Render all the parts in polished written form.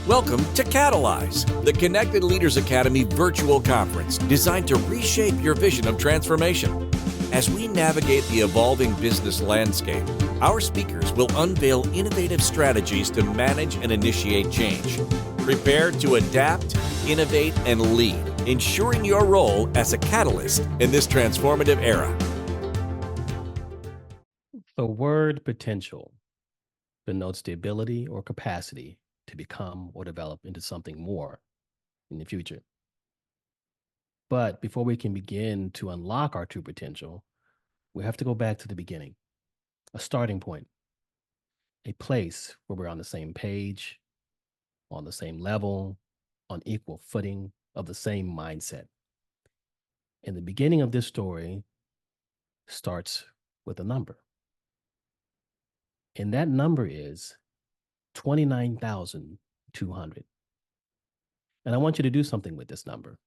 Welcome to Catalyze, the Connected Leaders Academy virtual conference designed to reshape your vision of transformation. As we navigate the evolving business landscape, our speakers will unveil innovative strategies to manage and initiate change. Prepare to adapt, innovate, and lead, ensuring your role as a catalyst in this transformative era. The word potential denotes the ability or capacity to become or develop into something more in the future. But before we can begin to unlock our true potential, we have to go back to the beginning, a starting point, a place where we're on the same page, on the same level, on equal footing, of the same mindset. And the beginning of this story starts with a number. And that number is 29,200. And I want you to do something with this number.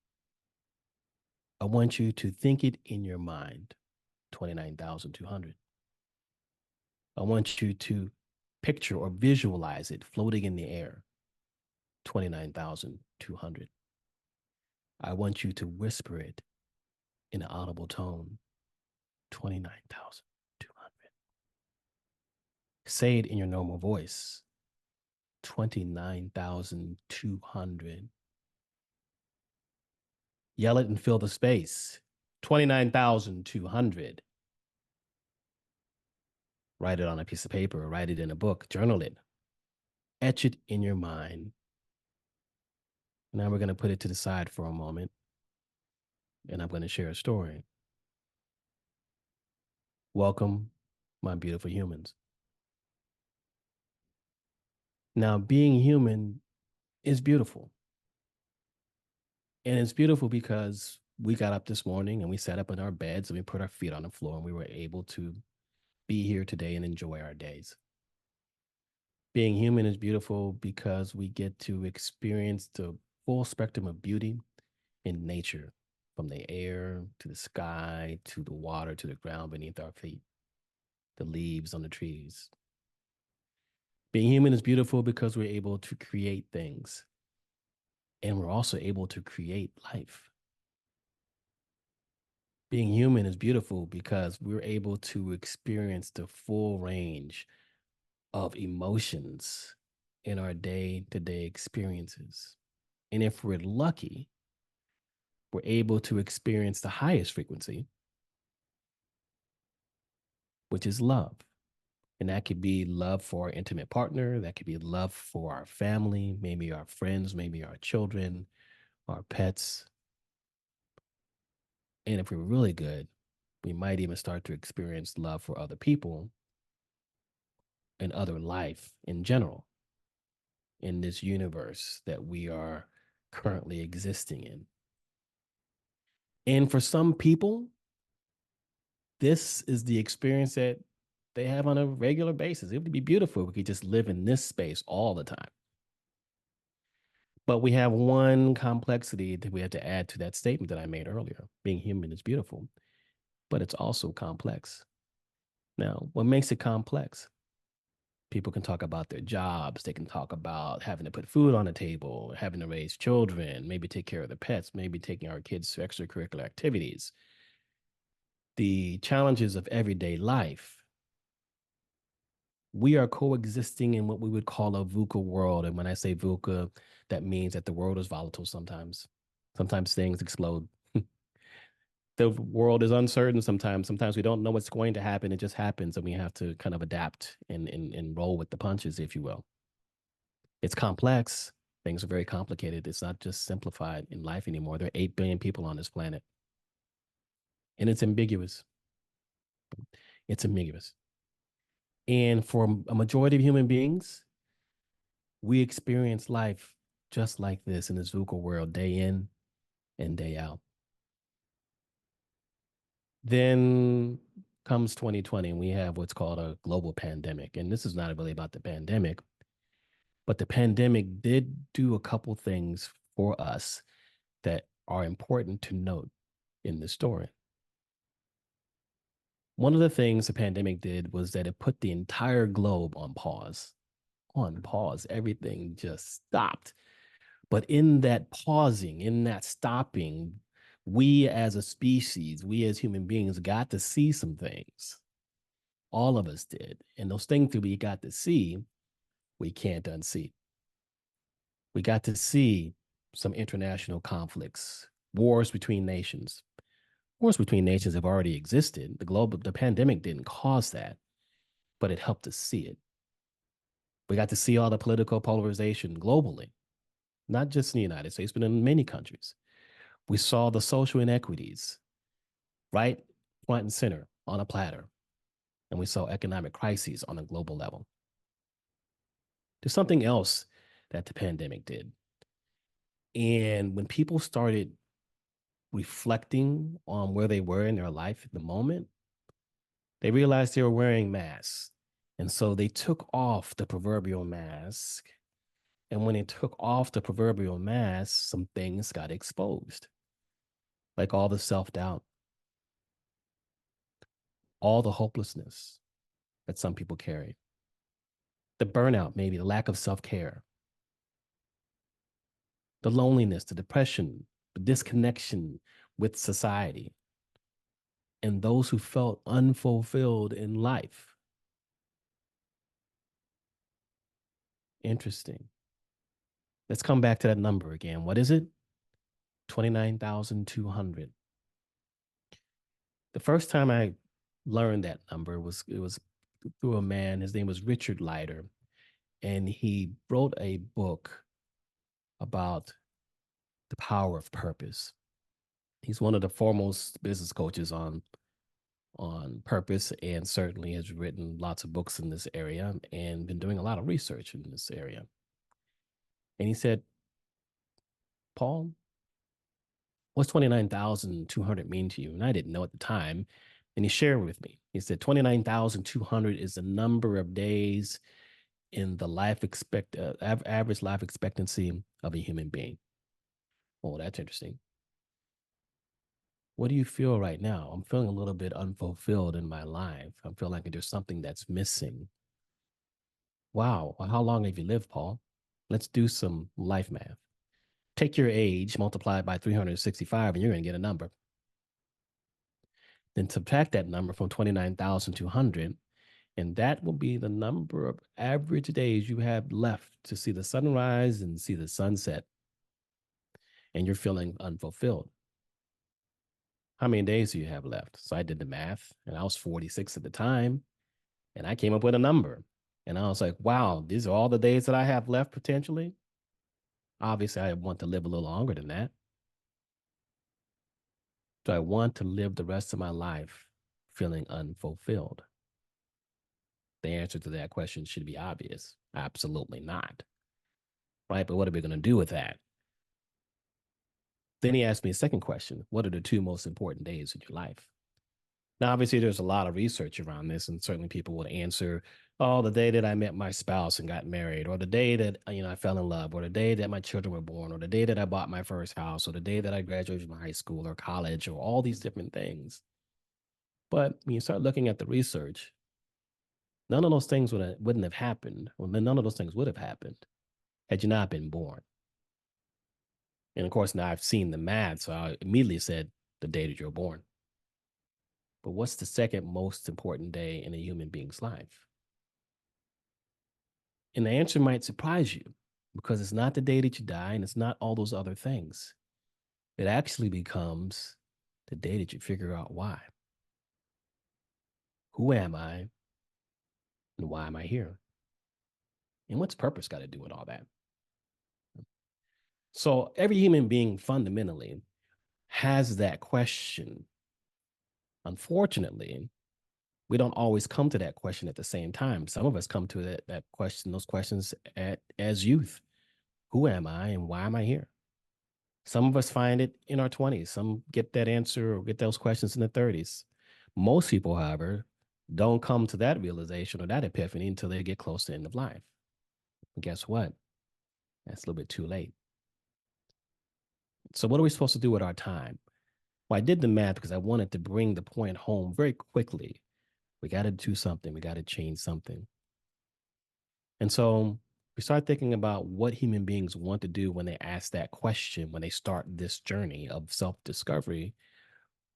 I want you to think it in your mind, 29,200. I want you to picture or visualize it floating in the air, 29,200. I want you to whisper it in an audible tone, 29,200. Say it in your normal voice, 29,200. Yell it and fill the space, 29,200. Write it on a piece of paper, write it in a book, journal it, etch it in your mind. Now we're going to put it to the side for a moment, and I'm going to share a story. Welcome, my beautiful humans. Now, being human is beautiful. And it's beautiful because we got up this morning and we sat up in our beds and we put our feet on the floor and we were able to be here today and enjoy our days. Being human is beautiful because we get to experience the full spectrum of beauty in nature, from the air to the sky, to the water, to the ground beneath our feet, the leaves on the trees. Being human is beautiful because we're able to create things, and we're also able to create life. Being human is beautiful because we're able to experience the full range of emotions in our day-to-day experiences. And if we're lucky, we're able to experience the highest frequency, which is love. And that could be love for our intimate partner. That could be love for our family, maybe our friends, maybe our children, our pets. And if we're really good, we might even start to experience love for other people and other life in general in this universe that we are currently existing in. And for some people, this is the experience that they have on a regular basis. It would be beautiful if we could just live in this space all the time. But we have one complexity that we have to add to that statement that I made earlier. Being human is beautiful, but it's also complex. Now, what makes it complex? People can talk about their jobs. They can talk about having to put food on the table, having to raise children, maybe take care of the pets, maybe taking our kids to extracurricular activities. The challenges of everyday life. We are coexisting in what we would call a VUCA world. And when I say VUCA, that means that the world is volatile sometimes. Sometimes things explode. The world is uncertain sometimes. Sometimes we don't know what's going to happen. It just happens, and we have to kind of adapt and roll with the punches, if you will. It's complex. Things are very complicated. It's not just simplified in life anymore. There are 8 billion people on this planet. And it's ambiguous. It's ambiguous. And for a majority of human beings, we experience life just like this in this VUCA world, day in and day out. Then comes 2020, and we have what's called a global pandemic. And this is not really about the pandemic, but the pandemic did do a couple things for us that are important to note in this story. One of the things the pandemic did was that it put the entire globe on pause. on pause. Everything just stopped. But in that pausing, in that stopping, we as a species, we as human beings got to see some things. All of us did. And those things that we got to see, we can't unsee. We got to see some international conflicts, wars between nations. Wars between nations have already existed. The pandemic didn't cause that, but it helped us see it. We got to see all the political polarization globally, not just in the United States, but in many countries. We saw the social inequities right front and center on a platter, and we saw economic crises on a global level. There's something else that the pandemic did. And when people started reflecting on where they were in their life at the moment, they realized they were wearing masks. And so they took off the proverbial mask. And when they took off the proverbial mask, some things got exposed, like all the self-doubt, all the hopelessness that some people carry, the burnout, maybe the lack of self-care, the loneliness, the depression, the disconnection with society, and those who felt unfulfilled in life. Interesting. Let's come back to that number again. What is it? 29,200. The first time I learned that number was through a man. His name was Richard Leiter, and he wrote a book about the power of purpose. He's one of the foremost business coaches on purpose, and certainly has written lots of books in this area and been doing a lot of research in this area. And he said, Paul, what's 29,200 mean to you? And I didn't know at the time. And he shared with me. He said 29,200 is the number of days in the average life expectancy of a human being. Oh, that's interesting. What do you feel right now? I'm feeling a little bit unfulfilled in my life. I'm feeling like there's something that's missing. Wow. Well, how long have you lived, Paul? Let's do some life math. Take your age, multiply it by 365, and you're going to get a number. Then subtract that number from 29,200, and that will be the number of average days you have left to see the sunrise and see the sunset. And you're feeling unfulfilled. How many days do you have left? So I did the math, and I was 46 at the time, and I came up with a number. And I was like, wow, these are all the days that I have left potentially. Obviously, I want to live a little longer than that. Do I want to live the rest of my life feeling unfulfilled? The answer to that question should be obvious. Absolutely not. Right? But what are we going to do with that? Then he asked me a second question. What are the two most important days of your life? Now, obviously, there's a lot of research around this, and certainly people would answer, oh, the day that I met my spouse and got married, or the day that I fell in love, or the day that my children were born, or the day that I bought my first house, or the day that I graduated from high school or college, or all these different things. But when you start looking at the research, none of those things wouldn't have happened. Well, none of those things would have happened had you not been born. And of course, now I've seen the math, so I immediately said the day that you're born. But what's the second most important day in a human being's life? And the answer might surprise you, because it's not the day that you die, and it's not all those other things. It actually becomes the day that you figure out why. Who am I? And why am I here? And what's purpose got to do with all that? So every human being fundamentally has that question. Unfortunately, we don't always come to that question at the same time. Some of us come to those questions as youth. Who am I and why am I here? Some of us find it in our 20s. Some get that answer or get those questions in the 30s. Most people, however, don't come to that realization or that epiphany until they get close to the end of life. And guess what? That's a little bit too late. So what are we supposed to do with our time? Well, I did the math because I wanted to bring the point home very quickly. We got to do something. We got to change something. And so we start thinking about what human beings want to do when they ask that question, when they start this journey of self-discovery,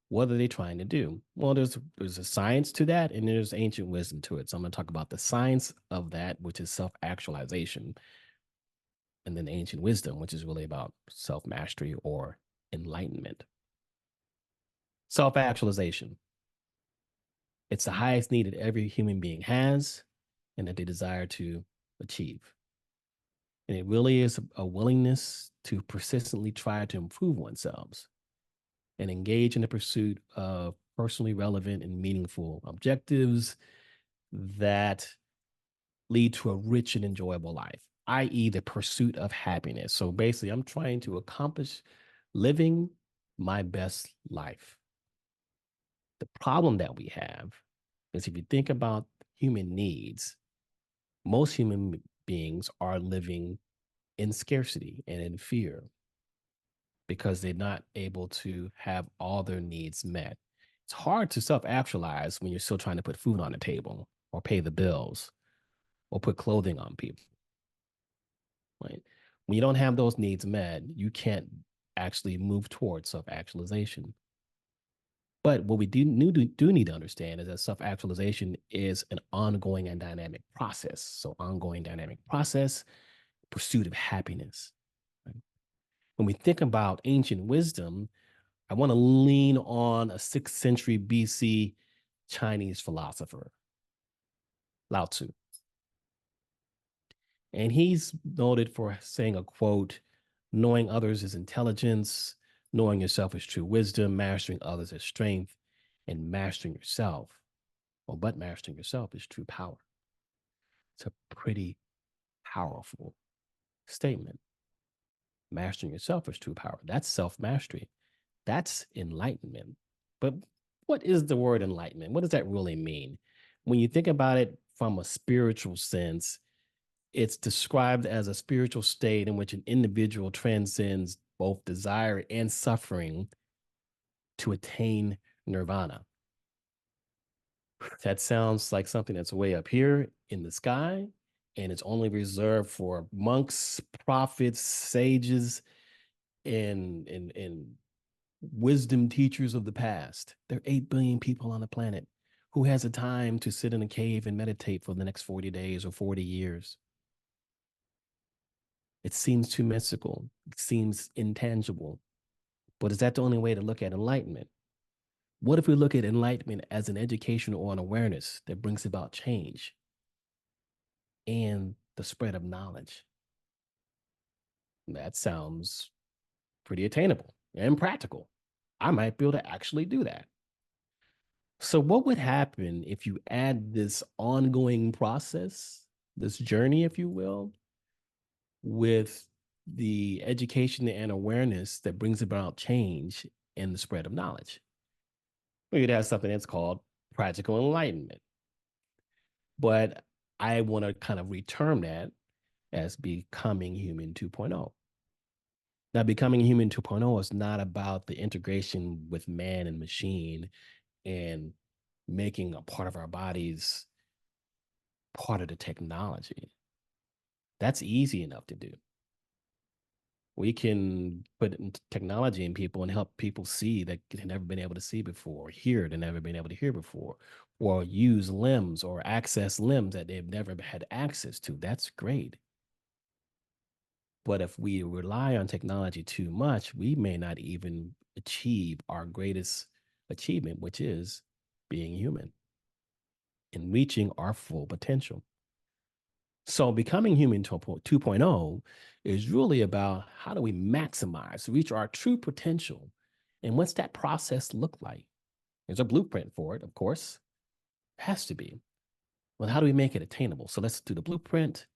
what are they trying to do? Well, there's a science to that, and there's ancient wisdom to it. So I'm going to talk about the science of that, which is self-actualization, and then ancient wisdom, which is really about self-mastery or enlightenment. Self-actualization. It's the highest need that every human being has and that they desire to achieve. And it really is a willingness to persistently try to improve oneself and engage in the pursuit of personally relevant and meaningful objectives that lead to a rich and enjoyable life, i.e., the pursuit of happiness. So basically, I'm trying to accomplish living my best life. The problem that we have is if you think about human needs, most human beings are living in scarcity and in fear because they're not able to have all their needs met. It's hard to self actualize when you're still trying to put food on the table or pay the bills or put clothing on people, right? When you don't have those needs met, you can't actually move towards self actualization. But what we do need to understand is that self actualization is an ongoing and dynamic process. So, ongoing dynamic process, pursuit of happiness. Right? When we think about ancient wisdom, I want to lean on a 6th century BC Chinese philosopher, Lao Tzu. And he's noted for saying a quote, knowing others is intelligence, knowing yourself is true wisdom, mastering others is strength, and mastering yourself, but mastering yourself is true power. It's a pretty powerful statement. Mastering yourself is true power. That's self mastery. That's enlightenment. But what is the word enlightenment? What does that really mean? When you think about it from a spiritual sense, it's described as a spiritual state in which an individual transcends both desire and suffering to attain nirvana. That sounds like something that's way up here in the sky, and it's only reserved for monks, prophets, sages, and wisdom teachers of the past. There are 8 billion people on the planet. Who has the time to sit in a cave and meditate for the next 40 days or 40 years? It seems too mystical. It seems intangible. But is that the only way to look at enlightenment? What if we look at enlightenment as an education or an awareness that brings about change and the spread of knowledge? That sounds pretty attainable and practical. I might be able to actually do that. So, what would happen if you add this ongoing process, this journey, if you will, with the education and awareness that brings about change and the spread of knowledge? We could have something that's called practical enlightenment. But I want to kind of reterm that as becoming human 2.0. Now, becoming human 2.0 is not about the integration with man and machine and making a part of our bodies part of the technology. That's easy enough to do. We can put technology in people and help people see that they've never been able to see before, hear they've never been able to hear before, or use limbs or access limbs that they've never had access to. That's great. But if we rely on technology too much, we may not even achieve our greatest achievement, which is being human and reaching our full potential. So becoming human 2.0 is really about how do we maximize, reach our true potential, and what's that process look like? There's a blueprint for it, of course. It has to be. Well, how do we make it attainable? So let's do the blueprint.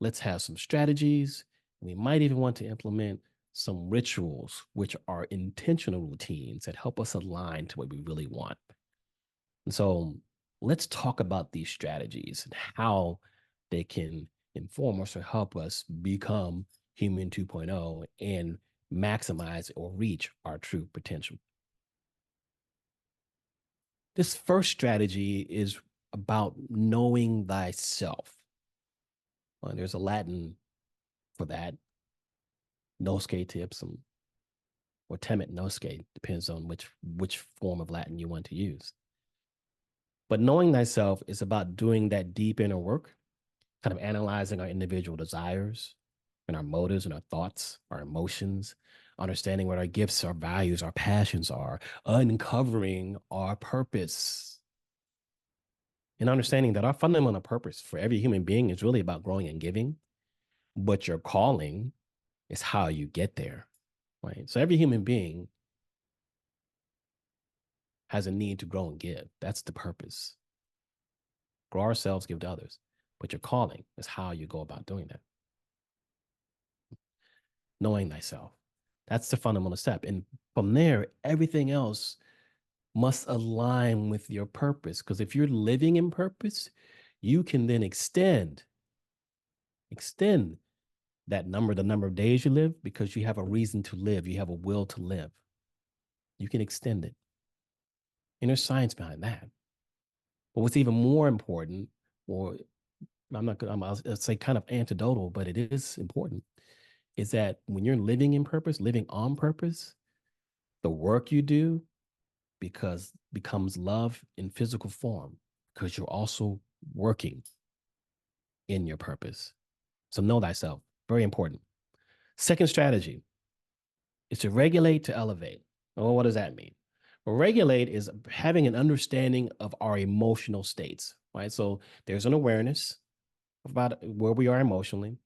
Let's have some strategies. We might even want to implement some rituals, which are intentional routines that help us align to what we really want. And so let's talk about these strategies and how they can inform us or help us become human 2.0 and maximize or reach our true potential. This first strategy is about knowing thyself. Well, there's a Latin for that, nosce tipsum, or temet nosce, depends on which form of Latin you want to use. But knowing thyself is about doing that deep inner work, kind of analyzing our individual desires and our motives and our thoughts, our emotions, understanding what our gifts, our values, our passions are, uncovering our purpose, and understanding that our fundamental purpose for every human being is really about growing and giving, but your calling is how you get there, right? So every human being has a need to grow and give. That's the purpose. Grow ourselves, give to others. But your calling is how you go about doing that. Knowing thyself. That's the fundamental step. And from there, everything else must align with your purpose. Because if you're living in purpose, you can then extend that number, the number of days you live, because you have a reason to live. You have a will to live. You can extend it. And there's science behind that. But what's even more important, or I'll say kind of anecdotal, but it is important, is that when you're living in purpose, living on purpose, the work you do becomes love in physical form, because you're also working in your purpose. So know thyself, very important. Second strategy is to regulate to elevate. Well, what does that mean? Well, regulate is having an understanding of our emotional states, right? So there's an awareness about where we are emotionally.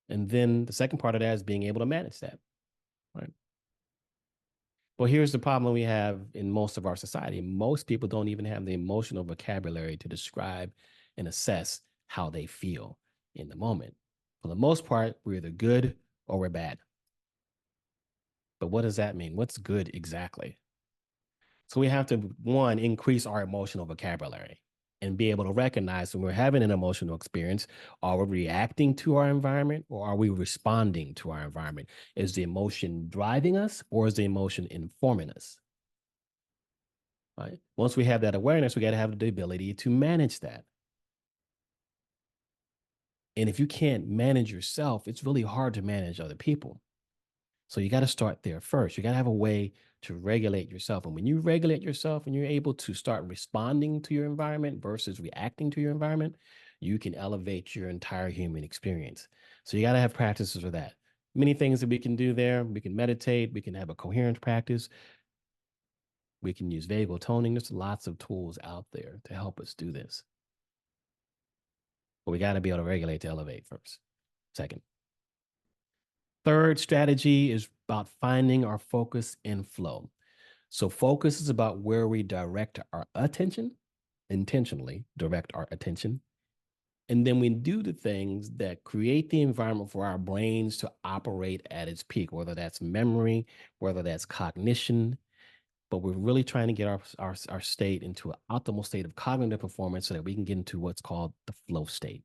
And then the second part of that is being able to manage that, right? Well, here's the problem we have in most of our society. Most people don't even have the emotional vocabulary to describe and assess how they feel in the moment. For the most part, we're either good or we're bad. But what does that mean? What's good exactly? So we have to, one, increase our emotional vocabulary and be able to recognize when we're having an emotional experience, are we reacting to our environment or are we responding to our environment? Is the emotion driving us or is the emotion informing us? Right? Once we have that awareness, we got to have the ability to manage that. And if you can't manage yourself, it's really hard to manage other people. So you got to start there first. You got to have a way to regulate yourself. And when you regulate yourself and you're able to start responding to your environment versus reacting to your environment, you can elevate your entire human experience. So you got to have practices for that. Many things that we can do there. We can meditate. We can have a coherent practice. We can use vagal toning. There's lots of tools out there to help us do this. But we got to be able to regulate to elevate first. Second. Third strategy is about finding our focus and flow. So focus is about where we direct our attention, intentionally direct our attention. And then we do the things that create the environment for our brains to operate at its peak, whether that's memory, whether that's cognition. But we're really trying to get our state into an optimal state of cognitive performance so that we can get into what's called the flow state.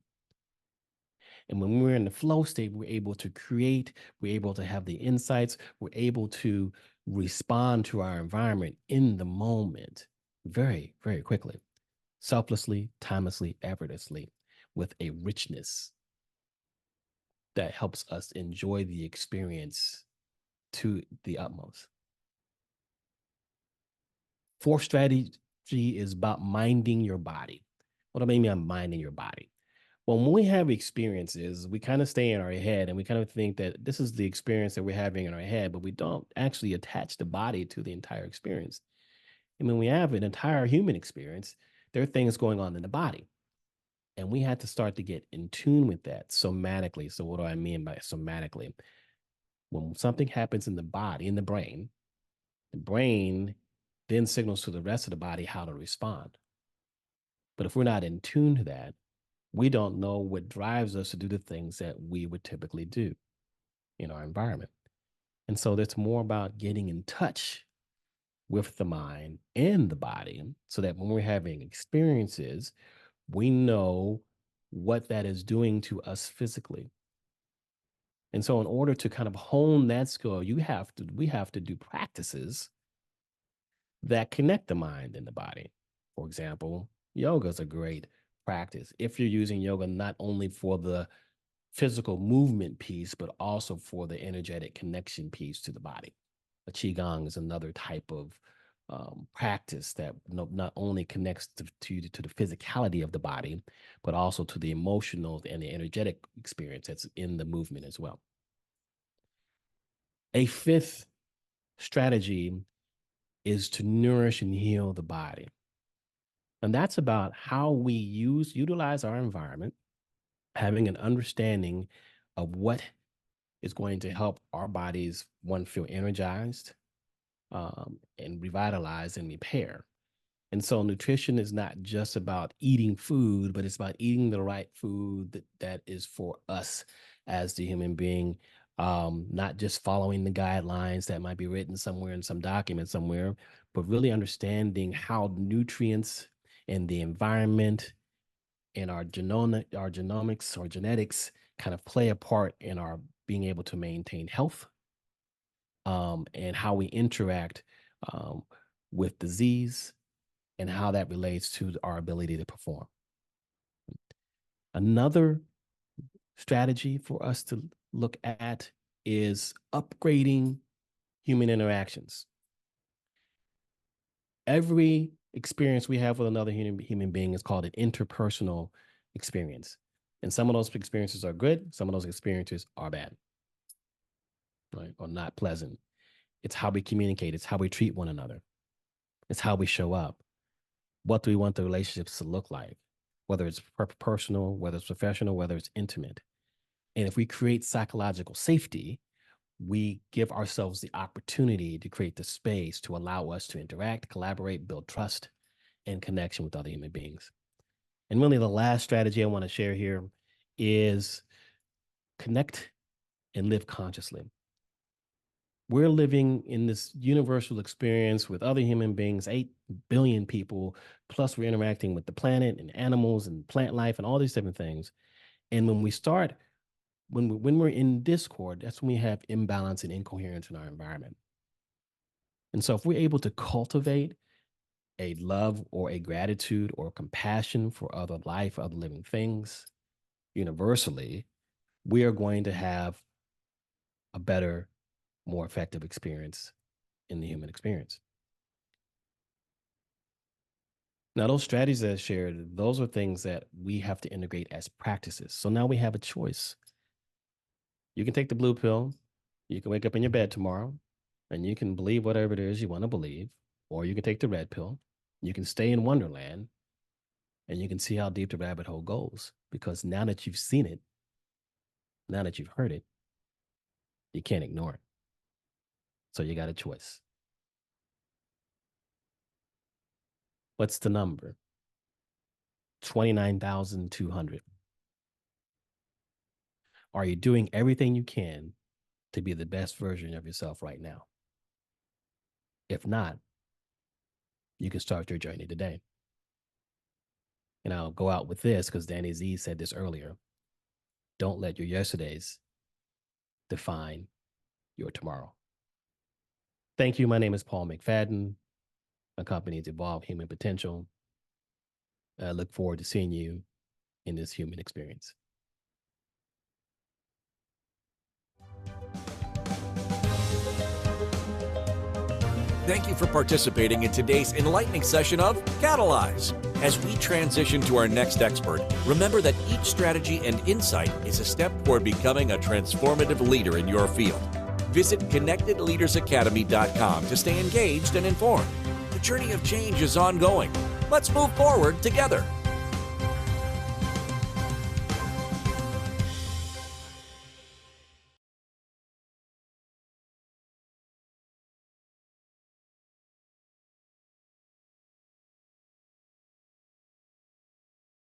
And when we're in the flow state, we're able to create, we're able to have the insights, we're able to respond to our environment in the moment very, very quickly, selflessly, timelessly, effortlessly, with a richness that helps us enjoy the experience to the utmost. Fourth strategy is about minding your body. What do I mean by minding your body? Well, when we have experiences, we kind of stay in our head and we kind of think that this is the experience that we're having in our head, but we don't actually attach the body to the entire experience. And when we have an entire human experience, there are things going on in the body. And we had to start to get in tune with that somatically. So, what do I mean by somatically? When something happens in the body, in the brain then signals to the rest of the body how to respond. But if we're not in tune to that, we don't know what drives us to do the things that we would typically do in our environment. And so it's more about getting in touch with the mind and the body so that when we're having experiences, we know what that is doing to us physically. And so in order to kind of hone that skill, we have to do practices that connect the mind and the body. For example, yoga is a great practice if you're using yoga not only for the physical movement piece, but also for the energetic connection piece to the body. A qigong is another type of practice that not only connects to the physicality of the body, but also to the emotional and the energetic experience that's in the movement as well. A fifth strategy is to nourish and heal the body. And that's about how we utilize our environment, having an understanding of what is going to help our bodies, one, feel energized, and revitalize and repair. And so nutrition is not just about eating food, but it's about eating the right food that is for us as the human being, not just following the guidelines that might be written somewhere in some document somewhere, but really understanding how nutrients and the environment and our genomics or genetics kind of play a part in our being able to maintain health, and how we interact with disease and how that relates to our ability to perform. Another strategy for us to look at is upgrading human interactions. Every experience we have with another human being is called an interpersonal experience. And some of those experiences are good, some of those experiences are bad, right? Or not pleasant. It's how we communicate, it's how we treat one another, it's how we show up. What do we want the relationships to look like? Whether it's personal, whether it's professional, whether it's intimate. And if we create psychological safety, we give ourselves the opportunity to create the space to allow us to interact, collaborate, build trust and connection with other human beings. And really the last strategy I want to share here is connect and live consciously. We're living in this universal experience with other human beings, 8 billion people, plus we're interacting with the planet and animals and plant life and all these different things. And when we're in discord, that's when we have imbalance and incoherence in our environment. And so if we're able to cultivate a love or a gratitude or compassion for other life, other living things, universally, we are going to have a better, more effective experience in the human experience. Now, those strategies that I shared, those are things that we have to integrate as practices. So now we have a choice. You can take the blue pill. You can wake up in your bed tomorrow and you can believe whatever it is you want to believe, or you can take the red pill. You can stay in Wonderland and you can see how deep the rabbit hole goes, because now that you've seen it, now that you've heard it, you can't ignore it. So you got a choice. What's the number? 29,200. Are you doing everything you can to be the best version of yourself right now? If not, you can start your journey today. And I'll go out with this because Danny Z said this earlier. Don't let your yesterdays define your tomorrow. Thank you. My name is Paul McFadden. My company is Evolve Human Potential. I look forward to seeing you in this human experience. Thank you for participating in today's enlightening session of Catalyze. As we transition to our next expert, remember that each strategy and insight is a step toward becoming a transformative leader in your field. Visit connectedleadersacademy.com to stay engaged and informed. The journey of change is ongoing. Let's move forward together.